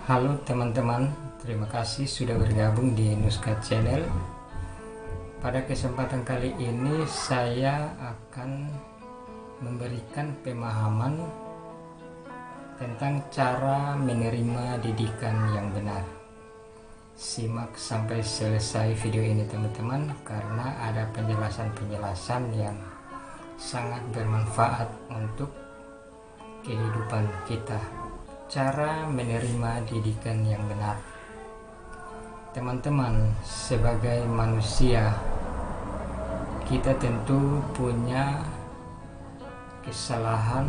Halo teman-teman, terima kasih sudah bergabung di Nuska Channel. Pada kesempatan kali ini saya akan memberikan pemahaman tentang cara menerima didikan yang benar. Simak sampai selesai video ini teman-teman, karena ada penjelasan-penjelasan yang sangat bermanfaat untuk kehidupan kita. Cara menerima didikan yang benar. Teman-teman, sebagai manusia kita tentu punya kesalahan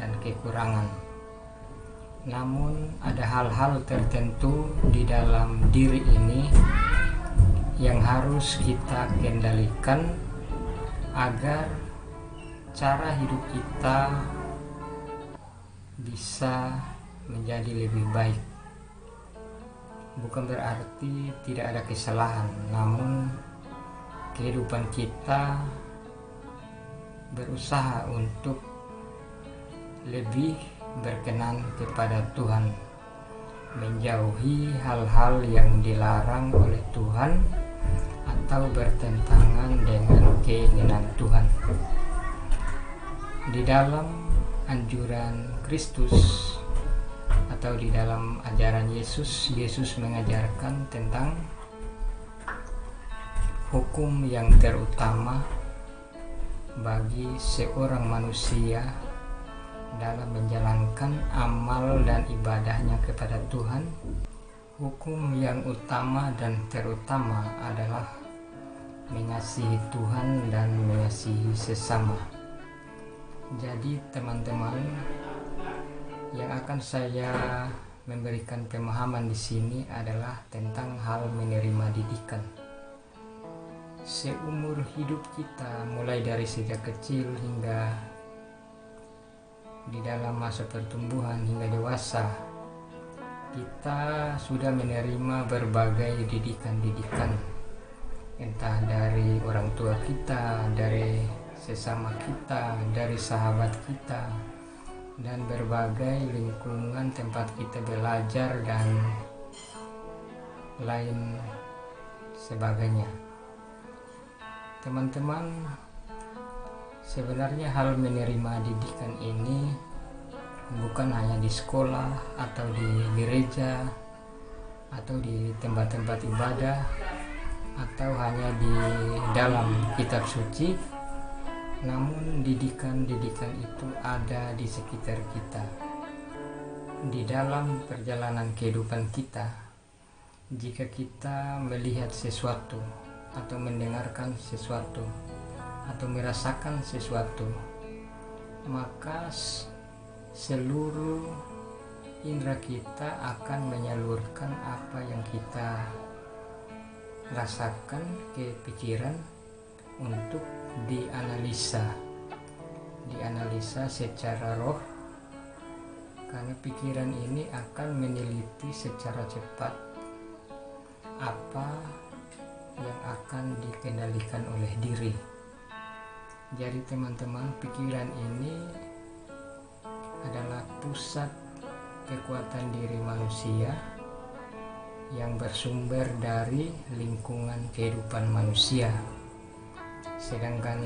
dan kekurangan. Namun ada hal-hal tertentu di dalam diri ini yang harus kita kendalikan agar cara hidup kita bisa menjadi lebih baik. Bukan berarti tidak ada kesalahan, namun kehidupan kita berusaha untuk lebih berkenan kepada Tuhan, menjauhi hal-hal yang dilarang oleh Tuhan atau bertentangan dengan keinginan Tuhan. Di dalam anjuran Kristus atau di dalam ajaran Yesus mengajarkan tentang hukum yang terutama bagi seorang manusia dalam menjalankan amal dan ibadahnya kepada Tuhan. Hukum yang utama dan terutama adalah mengasihi Tuhan dan mengasihi sesama. Jadi teman-teman, yang akan saya memberikan pemahaman di sini adalah tentang hal menerima didikan. Seumur hidup kita, mulai dari sejak kecil hingga di dalam masa pertumbuhan hingga dewasa, kita sudah menerima berbagai didikan-didikan, entah dari orang tua kita, dari sesama kita, dari sahabat kita, dan berbagai lingkungan tempat kita belajar dan lain sebagainya. Teman-teman, sebenarnya hal menerima didikan ini bukan hanya di sekolah atau di gereja atau di tempat-tempat ibadah atau hanya di dalam kitab suci, namun didikan-didikan itu ada di sekitar kita. Di dalam perjalanan kehidupan kita, jika kita melihat sesuatu atau mendengarkan sesuatu atau merasakan sesuatu, maka seluruh indera kita akan menyalurkan apa yang kita rasakan ke pikiran untuk dianalisa secara roh, karena pikiran ini akan meneliti secara cepat apa yang akan dikendalikan oleh diri. Jadi teman-teman, pikiran ini adalah pusat kekuatan diri manusia yang bersumber dari lingkungan kehidupan manusia. Sedangkan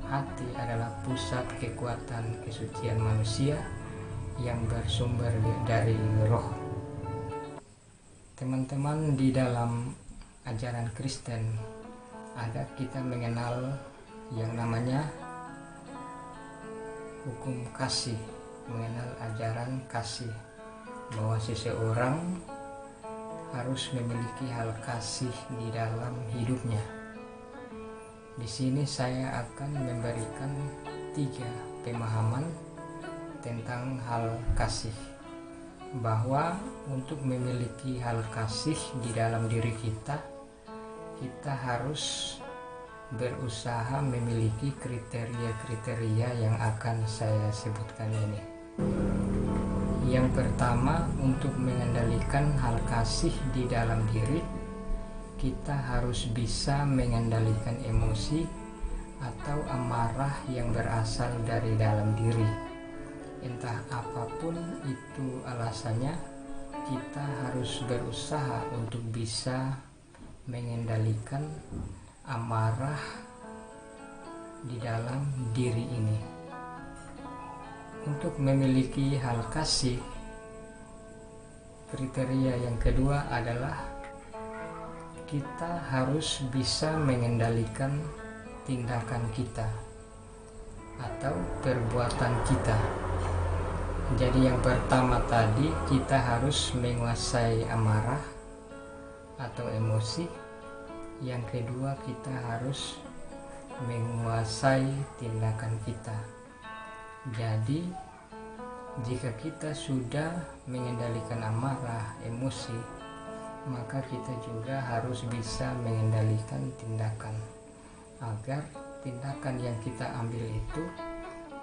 hati adalah pusat kekuatan kesucian manusia yang bersumber dari roh. Teman-teman, di dalam ajaran Kristen ada kita mengenal yang namanya hukum kasih, mengenal ajaran kasih, bahwa seseorang harus memiliki hal kasih di dalam hidupnya. Di sini saya akan memberikan 3 pemahaman tentang hal kasih, bahwa untuk memiliki hal kasih di dalam diri kita harus berusaha memiliki kriteria-kriteria yang akan saya sebutkan ini. Yang pertama, untuk mengendalikan hal kasih di dalam diri, kita harus bisa mengendalikan emosi atau amarah yang berasal dari dalam diri. Entah apapun itu alasannya, kita harus berusaha untuk bisa mengendalikan amarah di dalam diri ini. Untuk memiliki hal kasih, kriteria yang kedua adalah kita harus bisa mengendalikan tindakan kita atau perbuatan kita. Jadi yang pertama tadi, kita harus menguasai amarah atau emosi. Yang kedua, kita harus menguasai tindakan kita. Jadi jika kita sudah mengendalikan amarah, emosi, maka kita juga harus bisa mengendalikan tindakan, agar tindakan yang kita ambil itu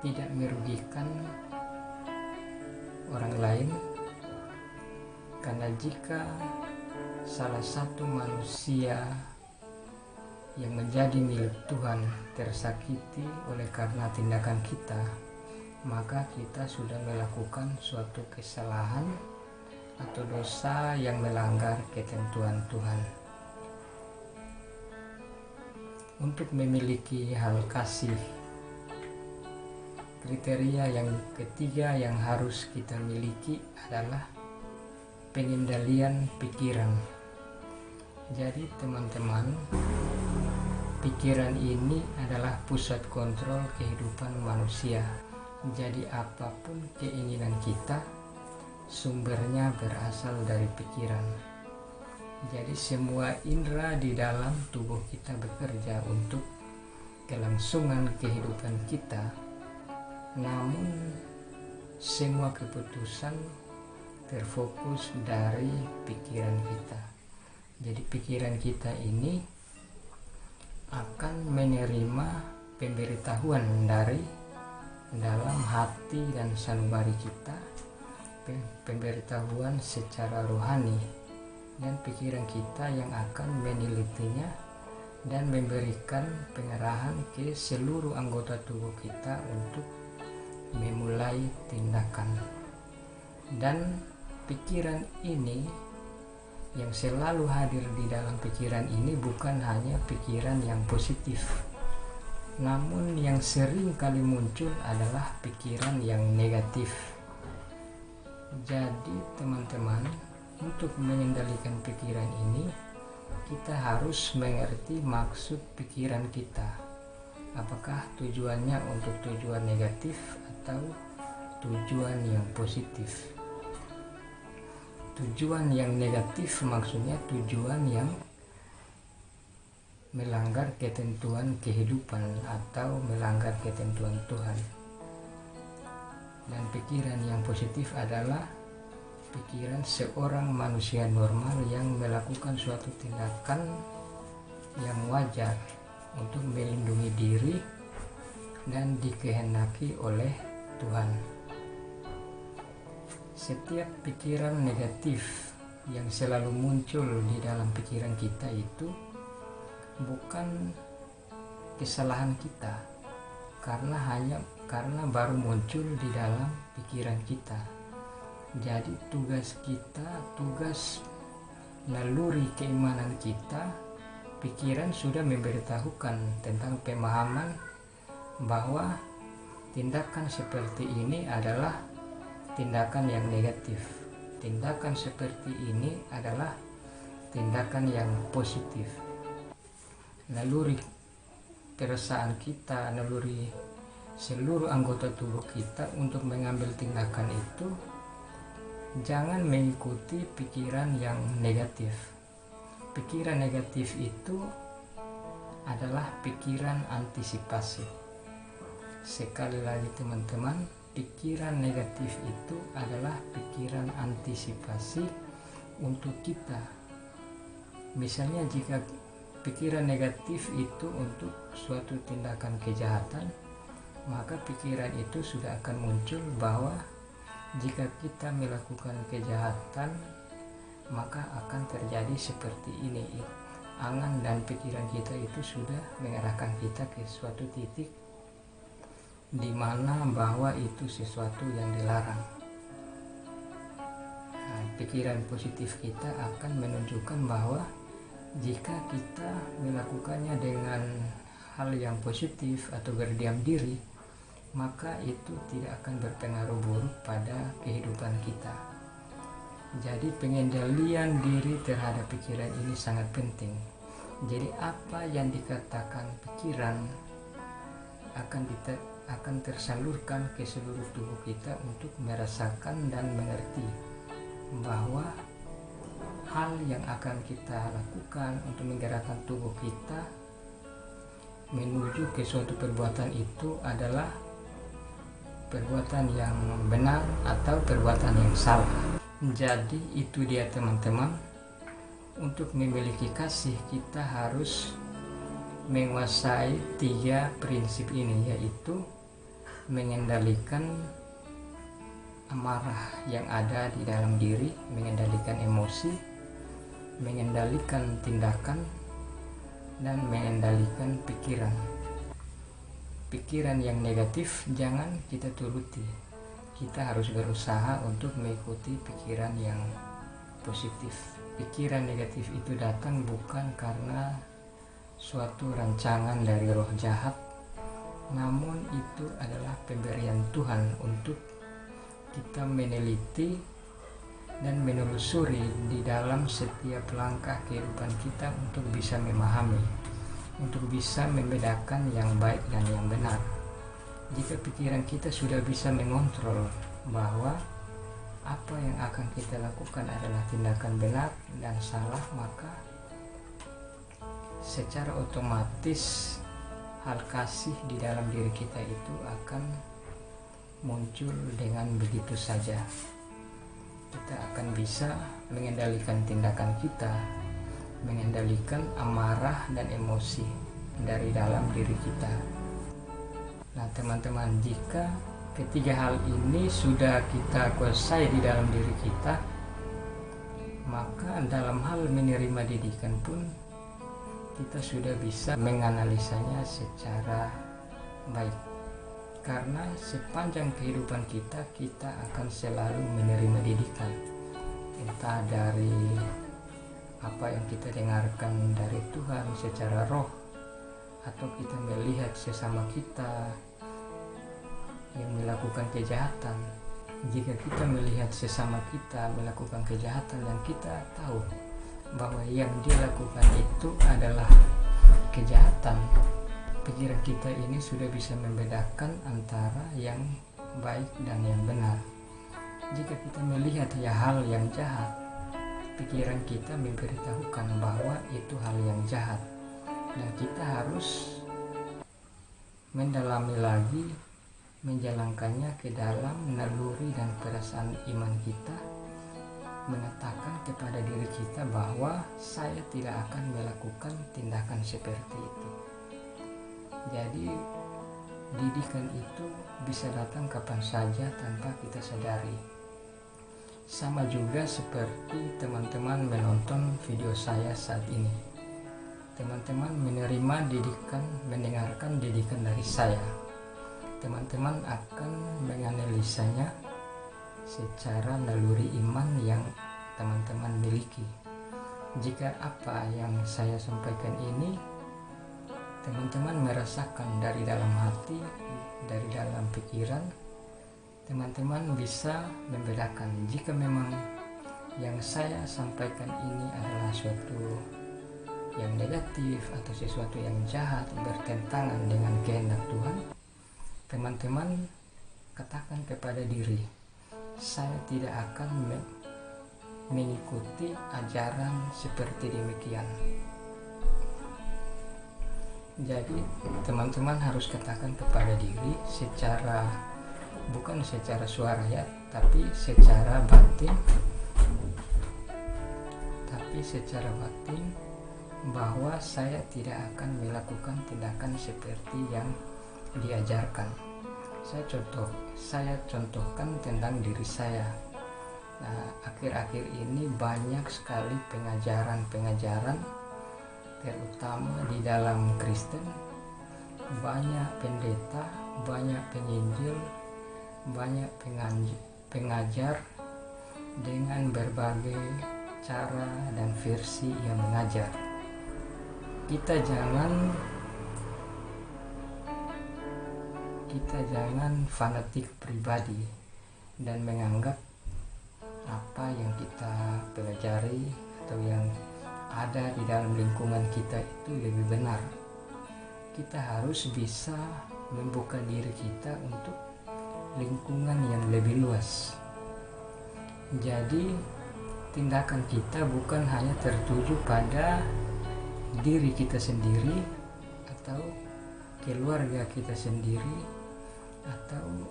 tidak merugikan orang lain. Karena jika salah satu manusia yang menjadi milik Tuhan tersakiti oleh karena tindakan kita, maka kita sudah melakukan suatu kesalahan atau dosa yang melanggar ketentuan Tuhan. Untuk memiliki hal kasih, kriteria yang ketiga yang harus kita miliki adalah pengendalian pikiran. Jadi teman-teman, pikiran ini adalah pusat kontrol kehidupan manusia. Jadi apapun keinginan kita, sumbernya berasal dari pikiran. Jadi semua indera di dalam tubuh kita bekerja untuk kelangsungan kehidupan kita. Namun semua keputusan terfokus dari pikiran kita. Jadi pikiran kita ini akan menerima pemberitahuan dari dalam hati dan sanubari kita, pemberitahuan secara rohani, dan pikiran kita yang akan menelitinya dan memberikan pengarahan ke seluruh anggota tubuh kita untuk memulai tindakan. Dan pikiran ini, yang selalu hadir di dalam pikiran ini, bukan hanya pikiran yang positif, namun yang sering kali muncul adalah pikiran yang negatif. Jadi teman-teman, untuk mengendalikan pikiran ini, kita harus mengerti maksud pikiran kita. Apakah tujuannya untuk tujuan negatif atau tujuan yang positif? Tujuan yang negatif maksudnya tujuan yang melanggar ketentuan kehidupan atau melanggar ketentuan Tuhan. Dan pikiran yang positif adalah pikiran seorang manusia normal yang melakukan suatu tindakan yang wajar untuk melindungi diri dan dikehendaki oleh Tuhan. Setiap pikiran negatif yang selalu muncul di dalam pikiran kita itu bukan kesalahan kita, karena baru muncul di dalam pikiran kita. Jadi tugas kita, tugas naluri keimanan kita, pikiran sudah memberitahukan tentang pemahaman bahwa tindakan seperti ini adalah tindakan yang negatif, tindakan seperti ini adalah tindakan yang positif. Naluri perasaan kita, naluri seluruh anggota tubuh kita untuk mengambil tindakan itu jangan mengikuti pikiran yang negatif. Pikiran negatif itu adalah pikiran antisipasi. Sekali lagi teman-teman, pikiran negatif itu adalah pikiran antisipasi untuk kita. Misalnya jika pikiran negatif itu untuk suatu tindakan kejahatan, maka pikiran itu sudah akan muncul bahwa Jika kita melakukan kejahatan, maka akan terjadi seperti ini. Angan dan pikiran kita itu sudah mengarahkan kita ke suatu titik di mana bahwa itu sesuatu yang dilarang. Nah, pikiran positif kita akan menunjukkan bahwa jika kita melakukannya dengan hal yang positif atau berdiam diri, maka itu tidak akan berpengaruh buruk pada kehidupan kita. Jadi pengendalian diri terhadap pikiran ini sangat penting. Jadi apa yang dikatakan pikiran akan tersalurkan ke seluruh tubuh kita untuk merasakan dan mengerti bahwa hal yang akan kita lakukan untuk menggerakkan tubuh kita menuju ke suatu perbuatan itu adalah perbuatan yang benar atau perbuatan yang salah. Jadi itu dia teman-teman, untuk memiliki kasih kita harus menguasai 3 prinsip ini, yaitu mengendalikan amarah yang ada di dalam diri, mengendalikan emosi, mengendalikan tindakan, dan mengendalikan pikiran. Pikiran yang negatif jangan kita turuti. Kita harus berusaha untuk mengikuti pikiran yang positif. Pikiran negatif itu datang bukan karena suatu rancangan dari roh jahat, namun itu adalah pemberian Tuhan untuk kita meneliti dan menelusuri di dalam setiap langkah kehidupan kita untuk bisa memahami, untuk bisa membedakan yang baik dan yang benar. Jika pikiran kita sudah bisa mengontrol bahwa apa yang akan kita lakukan adalah tindakan benar dan salah, maka secara otomatis hal kasih di dalam diri kita itu akan muncul dengan begitu saja. Kita akan bisa mengendalikan tindakan kita, mengendalikan amarah dan emosi dari dalam diri kita. Nah teman-teman, jika ketiga hal ini sudah kita kuasai di dalam diri kita, maka dalam hal menerima didikan pun kita sudah bisa menganalisanya secara baik. Karena sepanjang kehidupan kita akan selalu menerima didikan, entah dari apa yang kita dengarkan dari Tuhan secara roh, atau kita melihat sesama kita yang melakukan kejahatan. Jika kita melihat sesama kita melakukan kejahatan dan kita tahu bahwa yang dia lakukan itu adalah kejahatan, pikiran kita ini sudah bisa membedakan antara yang baik dan yang benar. Jika kita melihat hal yang jahat, pikiran kita memberitahukan bahwa itu hal yang jahat, dan kita harus mendalami lagi, menjalankannya ke dalam naluri dan perasaan iman kita, mengatakan kepada diri kita bahwa saya tidak akan melakukan tindakan seperti itu. Jadi didikan itu bisa datang kapan saja tanpa kita sadari. Sama juga seperti teman-teman menonton video saya saat ini. Teman-teman menerima didikan, mendengarkan didikan dari saya. Teman-teman akan menganalisanya secara naluri iman yang teman-teman miliki. Jika apa yang saya sampaikan ini teman-teman merasakan dari dalam hati, dari dalam pikiran, teman-teman bisa membedakan jika memang yang saya sampaikan ini adalah suatu yang negatif atau sesuatu yang jahat, bertentangan dengan kehendak Tuhan. Teman-teman katakan kepada diri, saya tidak akan mengikuti ajaran seperti demikian. Jadi teman-teman harus katakan kepada diri secara, bukan secara suara ya, tapi secara batin, bahwa saya tidak akan melakukan tindakan seperti yang diajarkan. Saya contohkan tentang diri saya. Nah, akhir-akhir ini banyak sekali pengajaran terutama di dalam Kristen, banyak pendeta, banyak penginjil, banyak pengajar dengan berbagai cara dan versi yang mengajar. Kita jangan fanatik pribadi dan menganggap apa yang kita pelajari atau yang ada di dalam lingkungan kita itu lebih benar. Kita harus bisa membuka diri kita untuk lingkungan yang lebih luas. Jadi tindakan kita bukan hanya tertuju pada diri kita sendiri atau keluarga kita sendiri atau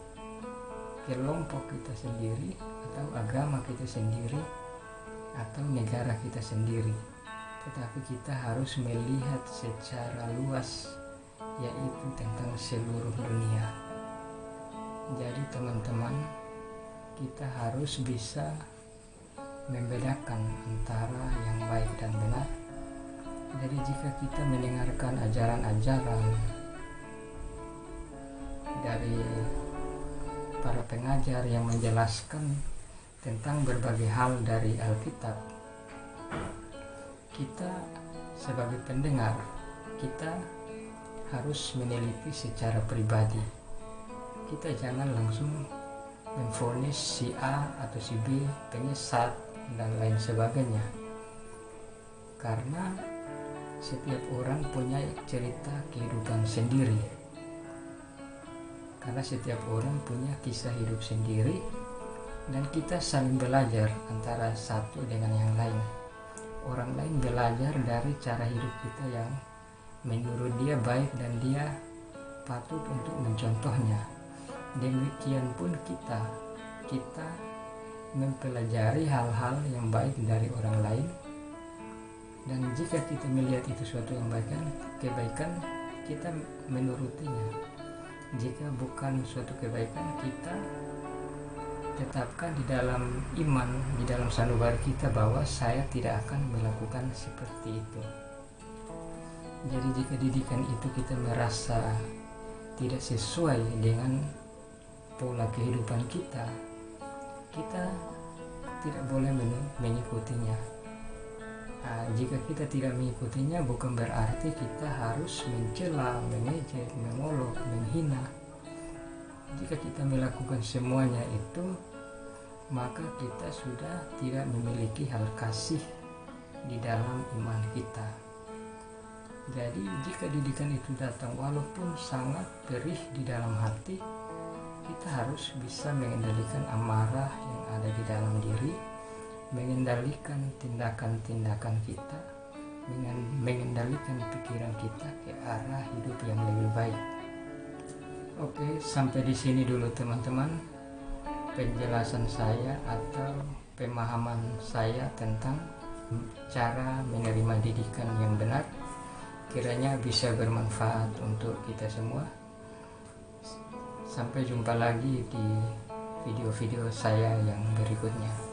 kelompok kita sendiri atau agama kita sendiri atau negara kita sendiri, tetapi kita harus melihat secara luas, yaitu tentang seluruh dunia. Jadi teman-teman, kita harus bisa membedakan antara yang baik dan benar. Jadi jika kita mendengarkan ajaran-ajaran dari para pengajar yang menjelaskan tentang berbagai hal dari Alkitab, kita sebagai pendengar, kita harus meneliti secara pribadi. Kita jangan langsung memvonis si A atau si B penyesat dan lain sebagainya, karena setiap orang punya cerita kehidupan sendiri, karena setiap orang punya kisah hidup sendiri, dan kita saling belajar antara satu dengan yang lain. Orang lain belajar dari cara hidup kita yang menurut dia baik dan dia patut untuk mencontohnya. Demikian pun kita mempelajari hal-hal yang baik dari orang lain, dan jika kita melihat itu suatu yang kebaikan, kita menurutinya. Jika bukan suatu kebaikan, kita tetapkan di dalam iman, di dalam sanubari kita bahwa saya tidak akan melakukan seperti itu. Jadi jika didikan itu kita merasa tidak sesuai dengan pola kehidupan kita tidak boleh mengikutinya. Jika kita tidak mengikutinya, bukan berarti kita harus mencela, mengejek, mengolok, menghina. Jika kita melakukan semuanya itu, maka kita sudah tidak memiliki hal kasih di dalam iman kita. Jadi jika didikan itu datang walaupun sangat perih di dalam hati, kita harus bisa mengendalikan amarah yang ada di dalam diri, mengendalikan tindakan-tindakan kita, mengendalikan pikiran kita ke arah hidup yang lebih baik. Oke, sampai di sini dulu teman-teman penjelasan saya atau pemahaman saya tentang cara menerima didikan yang benar. Kiranya bisa bermanfaat untuk kita semua. Sampai jumpa lagi di video-video saya yang berikutnya.